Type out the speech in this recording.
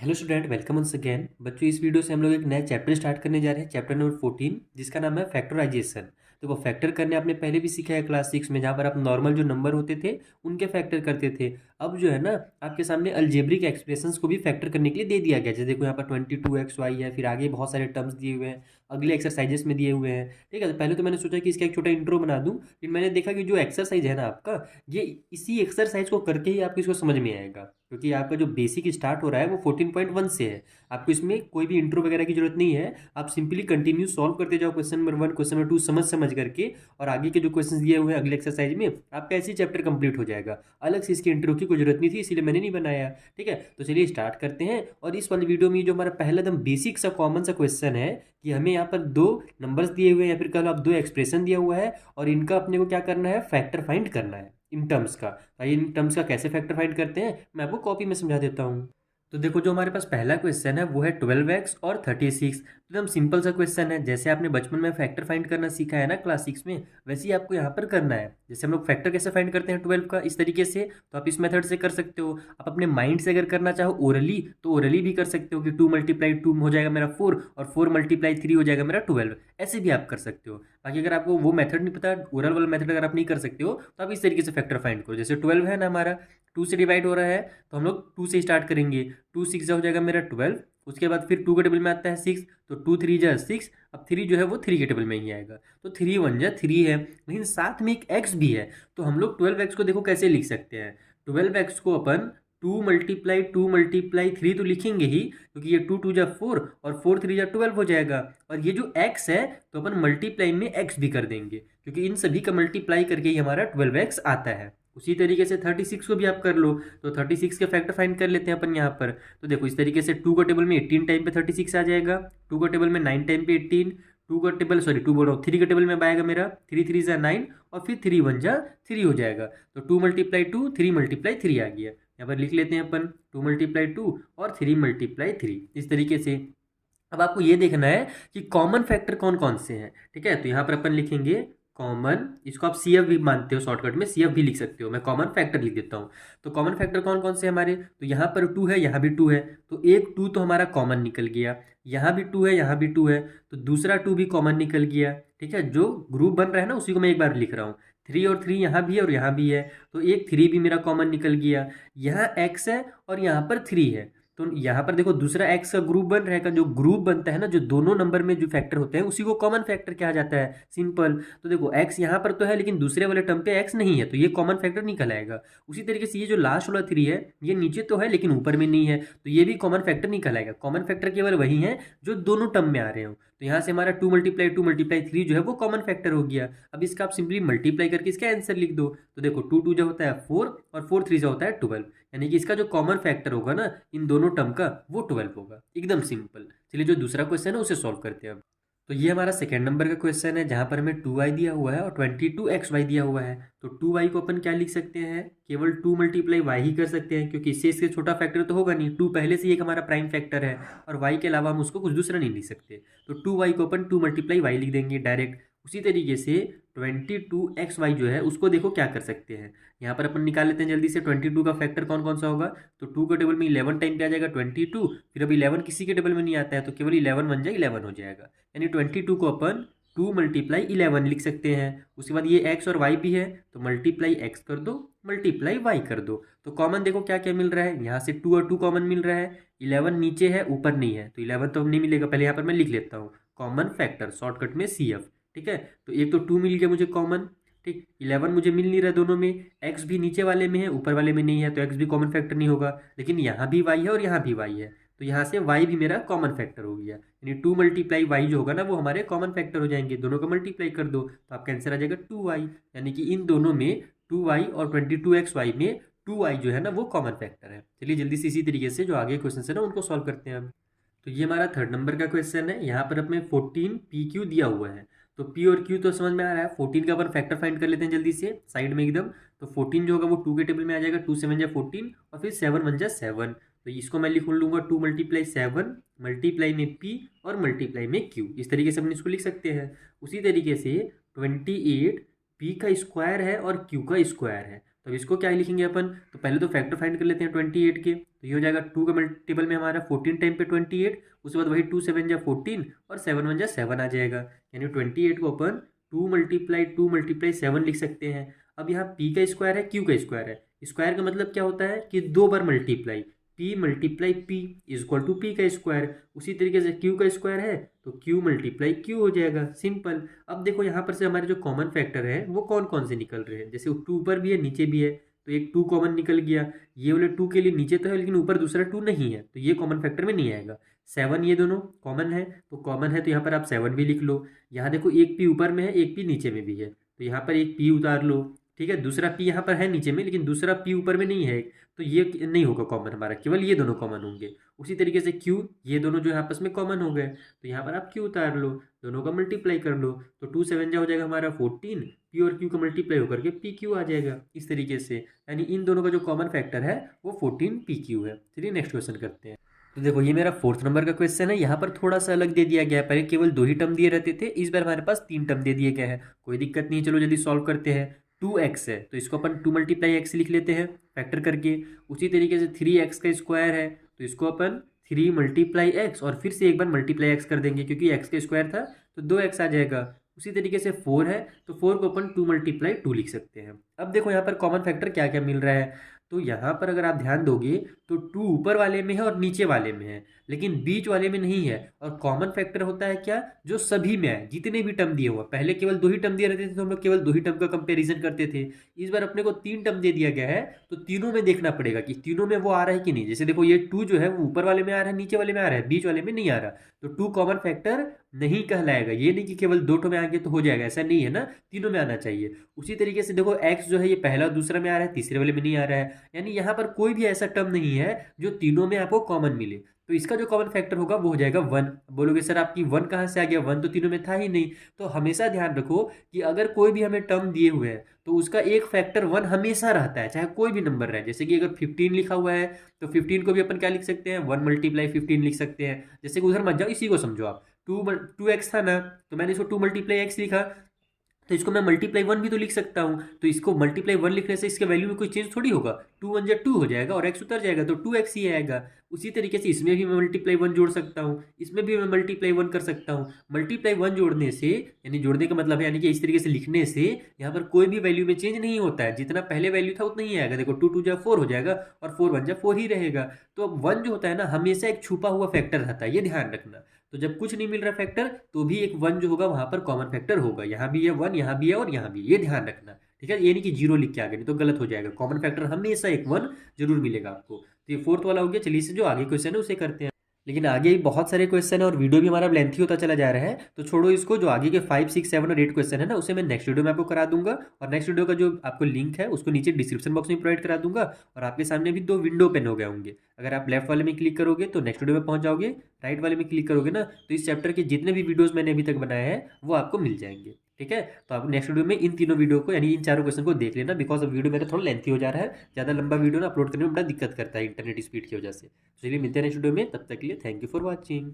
Hello student, welcome once again. बच्चों, इस video से हम लोग एक नया चैप्टर स्टार्ट करने जा रहे हैं, चैप्टर नंबर 14, जिसका नाम है फैक्टराइजेशन। तो वो फैक्टर करने आपने पहले भी सीखा है क्लास 6 में, जहाँ पर आप नॉर्मल जो नंबर होते थे उनके फैक्टर करते थे। अब जो है ना, आपके सामने अलजेब्रिक एक्सप्रेशंस को भी फैक्टर करने के लिए दे दिया गया है। जैसे देखो, यहाँ पर 22xy है, फिर आगे बहुत सारे टर्म्स दिए हुए हैं, अगले एक्सरसाइजेस में दिए हुए हैं। ठीक है, तो पहले तो मैंने सोचा कि इसका एक छोटा इंट्रो बना दूँ, फिर मैंने देखा कि जो एक्सरसाइज है ना आपका, ये इसी एक्सरसाइज को करके ही आपको इसको समझ में आएगा, क्योंकि आपका जो बेसिक स्टार्ट हो रहा है वो 14.1 से है। आपको इसमें कोई भी इंट्रो वगैरह की जरूरत नहीं है। आप सिंपली कंटिन्यू सॉल्व करते जाओ क्वेश्चन नंबर 1, क्वेश्चन नंबर 2 समझ समझ करके, और आगे के जो क्वेश्चन दिए हुए हैं अगले एक्सरसाइज में आपका ऐसे ही चैप्टर कंप्लीट हो जाएगा। अलग से इसकी इंट्रो की कोई जरूरत नहीं थी, इसीलिए मैंने नहीं बनाया। ठीक है, तो चलिए स्टार्ट करते हैं। और इस वाली वीडियो में जो हमारा पहला एकदम बेसिक सा कॉमन सा क्वेश्चन है कि हमें यहाँ पर दो नंबर्स दिए हुए हैं, या फिर कह लो आप दो एक्सप्रेशन दिया हुआ है, और इनका अपने को क्या करना है, फैक्टर फाइंड करना है इन टर्म्स का। आइए इन टर्म्स का कैसे फैक्टर फाइंड करते हैं मैं आपको कॉपी में समझा देता हूँ। तो देखो, जो हमारे पास पहला क्वेश्चन है वो है 12x और 36। तो एकदम सिंपल सा क्वेश्चन है, जैसे आपने बचपन में फैक्टर फाइंड करना सीखा है ना क्लास 6 में, वैसे ही आपको यहाँ पर करना है। जैसे हम लोग फैक्टर कैसे फाइंड करते हैं 12 का, इस तरीके से, तो आप इस मेथड से कर सकते हो। आप अपने माइंड से अगर करना चाहो ओरली, तो ओरली भी कर सकते हो कि 2 × 2 हो जाएगा मेरा 4, और 4 × 3 हो जाएगा मेरा 12। ऐसे भी आप कर सकते हो। बाकी अगर आपको वो मेथड नहीं पता, ओरल वाला मेथड अगर आप नहीं कर सकते हो, तो आप इस तरीके से फैक्टर फाइंड करो। जैसे 12 है ना हमारा, 2 से डिवाइड हो रहा है, तो हम लोग 2 से स्टार्ट करेंगे। 2 6 हो जाएगा मेरा 12। उसके बाद फिर 2 के टेबल में आता है 6, तो 2 3 जा 6। अब 3 जो है वो 3 के टेबल में ही आएगा, तो 3 1 जा 3 है, लेकिन साथ में एक x भी है। तो हम लोग 12x को देखो कैसे लिख सकते हैं। 12x को अपन 2 × 3 तो लिखेंगे ही, क्योंकि ये 2 2 जा 4 और 4 3 जा 12 हो जाएगा। और ये जो x है, तो अपन मल्टीप्लाई में x भी कर देंगे, क्योंकि इन सभी का मल्टीप्लाई करके ही हमारा 12x आता है। उसी तरीके से 36 को भी आप कर लो, तो 36 के फैक्टर फाइंड कर लेते हैं अपन यहाँ पर। तो देखो इस तरीके से 2 का टेबल में 18 टाइम पे 36 आ जाएगा, 2 का टेबल में 9 टाइम पे 18, 2 का टेबल सॉरी 2 बोल रहा हूँ, 3 के टेबल में आएगा मेरा 3 3 जा 9, और फिर 3 1 जा 3 हो जाएगा। तो 2 × 2 3 × 3 आ गया। यहाँ पर लिख लेते हैं अपन 2 × 2 और 3 × 3 इस तरीके से। अब आपको ये देखना है कि कॉमन फैक्टर कौन कौन से हैं। ठीक है, तो यहाँ पर अपन लिखेंगे कॉमन, इसको आप सीएफ भी मानते हो, शॉर्टकट में सीएफ भी लिख सकते हो, मैं कॉमन फैक्टर लिख देता हूँ। तो कॉमन फैक्टर कौन कौन से हमारे, तो यहाँ पर 2 है, यहाँ भी 2 है, तो एक 2 तो हमारा कॉमन निकल गया। यहाँ भी 2 है, यहाँ भी 2 है, तो दूसरा 2 भी कॉमन निकल गया। ठीक है, जो ग्रुप बन रहा है ना उसी को मैं एक बार लिख रहा हूँ। 3 और 3 यहाँ भी है और यहाँ भी है, तो एक 3 भी मेरा कॉमन निकल गया। यहाँ x है और यहाँ पर 3 है, तो यहाँ पर देखो दूसरा x का ग्रुप बन रहेगा। जो ग्रुप बनता है ना, जो दोनों नंबर में जो फैक्टर होते हैं उसी को कॉमन फैक्टर कहा जाता है, सिंपल। तो देखो x यहाँ पर तो है, लेकिन दूसरे वाले टर्म पे x नहीं है, तो ये कॉमन फैक्टर निकल आएगा। उसी तरीके से ये जो लास्ट वाला 3 है, ये नीचे तो है लेकिन ऊपर में नहीं है, तो ये भी कॉमन फैक्टर निकल आएगा। कॉमन फैक्टर केवल वही है जो दोनों टर्म में आ रहे हो। तो यहाँ से हमारा 2 × 3 जो है वो कॉमन फैक्टर हो गया। अब इसका आप सिंपली मल्टीप्लाई करके इसका आंसर लिख दो। तो देखो 2 2 जो होता है 4, और 4 3 जो होता है 12, यानी कि इसका जो कॉमन फैक्टर होगा ना इन दोनों टर्म का, वो 12 होगा। एकदम सिंपल। चलिए जो दूसरा क्वेश्चन है उसे सॉल्व करते हैं अब। तो ये हमारा सेकेंड नंबर का क्वेश्चन है, जहाँ पर हमें 2y दिया हुआ है और 22xy दिया हुआ है। तो 2y को अपन क्या लिख सकते हैं, केवल 2 × y ही कर सकते हैं, क्योंकि इससे इसके छोटा फैक्टर तो होगा नहीं। 2 पहले से ही एक हमारा प्राइम फैक्टर है, और y के अलावा हम उसको कुछ दूसरा नहीं लिख सकते। तो 2y को अपन 2 × y लिख देंगे डायरेक्ट। उसी तरीके से 22xy जो है उसको देखो क्या कर सकते हैं। यहाँ पर अपन निकाल लेते हैं जल्दी से, 22 का फैक्टर कौन कौन सा होगा। तो 2 के टेबल में 11 टाइम पे आ जाएगा 22, फिर अब 11 किसी के टेबल में नहीं आता है, तो केवल 11 बन जाए 11 हो जाएगा। यानी 22 को अपन 2 × 11 लिख सकते हैं। उसके बाद ये x और y भी है, तो मल्टीप्लाई x कर दो, मल्टीप्लाई y कर दो। तो कॉमन देखो क्या क्या मिल रहा है, यहाँ से 2 और 2 कॉमन मिल रहा है। 11 नीचे है ऊपर नहीं है, तो 11 तो नहीं मिलेगा। पहले यहाँ पर मैं लिख लेता हूँ कॉमन फैक्टर, शॉर्टकट में CF। ठीक है, तो एक तो 2 मिल गया मुझे कॉमन। ठीक, 11 मुझे मिल नहीं रहा दोनों में, x भी नीचे वाले में है ऊपर वाले में नहीं है, तो x भी कॉमन फैक्टर नहीं होगा। लेकिन यहाँ भी y है और यहाँ भी y है, तो यहाँ से y भी मेरा कॉमन फैक्टर हो गया। यानी 2 × y जो होगा ना वो हमारे कॉमन फैक्टर हो जाएंगे। दोनों का मल्टीप्लाई कर दो तो आपका आंसर आ जाएगा 2y। यानी कि इन दोनों में 2y और 22xy में 2y जो है ना वो कॉमन फैक्टर है। चलिए जल्दी से इसी तरीके से जो आगे क्वेश्चन है ना उनको सॉल्व करते हैं हम। तो ये हमारा थर्ड नंबर का क्वेश्चन है। यहाँ पर अपने 14 PQ दिया हुआ है। तो P और Q तो समझ में आ रहा है। 14 का अपन फैक्टर फाइंड कर लेते हैं जल्दी से साइड में एकदम। तो 14 जो होगा वो 2 के टेबल में आ जाएगा, 2 7 जा 14, और फिर 7 1 जा 7। तो इसको मैं लिख लूँगा 2 × 7, मल्टीप्लाई में P और मल्टीप्लाई में Q। इस तरीके से अपन इसको लिख सकते हैं। उसी तरीके से 28 P का स्क्वायर है और Q का स्क्वायर है, तो अब इसको क्या लिखेंगे अपन, तो पहले तो फैक्टर फाइंड कर लेते हैं 28 के। तो ये हो जाएगा 2 का मल्टीपल में हमारा 14 टाइम पे 28, उसके बाद वही 2 7 जा 14 और 7 1 जा 7 आ जाएगा। यानी 28 को अपन 2 मल्टीप्लाई 7 लिख सकते हैं। अब यहाँ पी का स्क्वायर है, क्यू का स्क्वायर है। स्क्वायर का मतलब क्या होता है कि 2 बार multiply, P multiply P is equal to P का स्क्वायर। उसी तरीके से क्यू का स्क्वायर है तो क्यू मल्टीप्लाई क्यू हो जाएगा, सिंपल। अब देखो यहाँ पर से हमारे जो कॉमन फैक्टर है वो कौन कौन से निकल रहे हैं, जैसे 2 ऊपर भी है नीचे भी है, तो एक 2 कॉमन निकल गया। ये वाले 2 के लिए नीचे तो है लेकिन ऊपर दूसरा 2 नहीं है, तो ये कॉमन फैक्टर में नहीं आएगा। 7 ये दोनों कॉमन है, तो कॉमन है तो यहाँ पर आप 7 भी लिख लो। यहाँ देखो एक पी ऊपर में है, एक पी नीचे में भी है, तो यहाँ पर एक पी उतार लो। ठीक है, दूसरा पी यहाँ पर है नीचे में लेकिन दूसरा पी ऊपर में नहीं है, तो ये नहीं होगा कॉमन हमारा, केवल ये दोनों कॉमन होंगे। उसी तरीके से क्यू, ये दोनों जो है आपस में कॉमन हो गए, तो यहाँ पर आप क्यू उतार लो, दोनों का मल्टीप्लाई कर लो, तो 2 7 जा हो जाएगा हमारा 14, पी और क्यू का मल्टीप्लाई होकर के पी क्यू आ जाएगा इस तरीके से। यानी इन दोनों का जो कॉमन फैक्टर है वो 14 पी क्यू है। चलिए नेक्स्ट क्वेश्चन करते हैं। तो देखो ये मेरा 4th नंबर का क्वेश्चन है। यहाँ पर थोड़ा सा अलग दे दिया गया है, पहले केवल 2 ही टर्म दिए रहते थे, इस बार हमारे पास 3 टर्म दे दिए गए हैं। कोई दिक्कत नहीं है, चलो जल्दी सॉल्व करते हैं। 2x है तो इसको अपन 2 मल्टीप्लाई एक्स लिख लेते हैं फैक्टर करके। उसी तरीके से 3x का स्क्वायर है तो इसको अपन 3 मल्टीप्लाई एक्स और फिर से एक बार मल्टीप्लाई एक्स कर देंगे, क्योंकि x का स्क्वायर था तो 2x आ जाएगा। उसी तरीके से 4 है तो 4 को अपन 2 मल्टीप्लाई 2 लिख सकते हैं। अब देखो यहाँ पर कॉमन फैक्टर क्या क्या मिल रहा है, तो यहाँ पर अगर आप ध्यान दोगे तो 2 ऊपर वाले में है और नीचे वाले में है, लेकिन बीच वाले में नहीं है। और कॉमन फैक्टर होता है क्या, जो सभी में है, जितने भी टर्म दिए हुआ। पहले केवल 2 ही टर्म दिए रहते थे तो हम लोग केवल 2 ही टर्म का कंपैरिजन करते थे। इस बार अपने को 3 टर्म दे दिया गया है तो तीनों में देखना पड़ेगा कि तीनों में वो आ रहा है कि नहीं। जैसे देखो ये 2 जो है वो ऊपर वाले में आ रहा है, नीचे वाले में आ रहा है, बीच वाले में नहीं आ रहा, तो 2 कॉमन फैक्टर नहीं कहलाएगा। ये नहीं कि केवल 2 टो में आ गया तो हो जाएगा, ऐसा नहीं है ना, तीनों में आना चाहिए। उसी तरीके से देखो x जो है ये पहला और दूसरा में आ रहा है, तीसरे वाले में नहीं आ रहा है। यानी यहाँ पर कोई भी ऐसा टर्म नहीं है जो तीनों में आपको कॉमन मिले, तो इसका जो कॉमन फैक्टर होगा वो हो जाएगा 1। बोलोगे सर आपकी 1 कहाँ से आ गया, 1 तो तीनों में था ही नहीं। तो हमेशा ध्यान रखो कि अगर कोई भी हमें टर्म दिए हुए हैं तो उसका एक फैक्टर 1 हमेशा रहता है, चाहे कोई भी नंबर रहे। जैसे कि अगर 15 लिखा हुआ है तो 15 को भी अपन क्या लिख सकते हैं, 1 मल्टीप्लाई 15 लिख सकते हैं। जैसे कि उधर मत जाओ, इसी को समझो आप। 2x था ना, तो मैंने इसको 2 मल्टीप्लाई एक्स लिखा, तो इसको मैं मल्टीप्लाई 1 भी तो लिख सकता हूँ। तो इसको मल्टीप्लाई 1 लिखने से इसके वैल्यू में कोई चेंज थोड़ी होगा, 2 1 जा 2 हो जाएगा और x उतर जाएगा तो 2x ही आएगा। उसी तरीके से इसमें भी मैं मल्टीप्लाई 1 जोड़ सकता हूँ, इसमें भी मैं मल्टीप्लाई 1 कर सकता हूँ। मल्टीप्लाई 1 जोड़ने से, यानी जोड़ने का मतलब है यानी कि इस तरीके से लिखने से यहाँ पर कोई भी वैल्यू में चेंज नहीं होता है, जितना पहले वैल्यू था उतना ही आएगा। देखो 2 2 जा 4 हो जाएगा और 4 1 जा 4 ही रहेगा। तो अब 1 जो होता है ना हमेशा एक छुपा हुआ फैक्टर रहता है, ये ध्यान रखना। तो जब कुछ नहीं मिल रहा फैक्टर तो भी एक 1 जो होगा वहां पर कॉमन फैक्टर होगा, यहाँ भी है 1, यहाँ भी है और यहाँ भी, ये ध्यान रखना। ठीक है, ये नहीं कि 0 लिख के आगे, नहीं तो गलत हो जाएगा। कॉमन फैक्टर हमेशा एक 1 जरूर मिलेगा आपको। तो ये 4th वाला हो गया। चलिए इसे जो आगे क्वेश्चन है उसे करते हैं। लेकिन आगे बहुत सारे क्वेश्चन है और वीडियो भी हमारा लेंथी होता चला जा रहा है, तो छोड़ो इसको। जो आगे के 5 6 7 और 8 क्वेश्चन है ना उसे मैं नेक्स्ट वीडियो में आपको करा दूंगा। और नेक्स्ट वीडियो का जो आपको लिंक है उसको नीचे डिस्क्रिप्शन बॉक्स में प्रोवाइड करा दूंगा। और आपके सामने भी 2 विंडो ओपन हो गए होंगे। अगर आप लेफ्ट वाले में क्लिक करोगे तो नेक्स्ट वीडियो में पहुंच जाओगे, राइट वाले में क्लिक करोगे ना तो इस चैप्टर के जितने भी वीडियोस मैंने अभी तक बनाए हैं वो आपको मिल जाएंगे। ठीक है, तो आप नेक्स्ट वीडियो में इन तीनों वीडियो को यानी इन चारों क्वेश्चन को देख लेना, बिकॉज अब वीडियो मेरा थोड़ा लेंथी हो जा रहा है। ज़्यादा लंबा वीडियो ना अपलोड करने में बड़ा दिक्कत करता है इंटरनेट स्पीड की वजह से। चलिए मिलते हैं नेक्स्ट वीडियो में, तब तक के लिए थैंक यू फॉर वॉचिंग।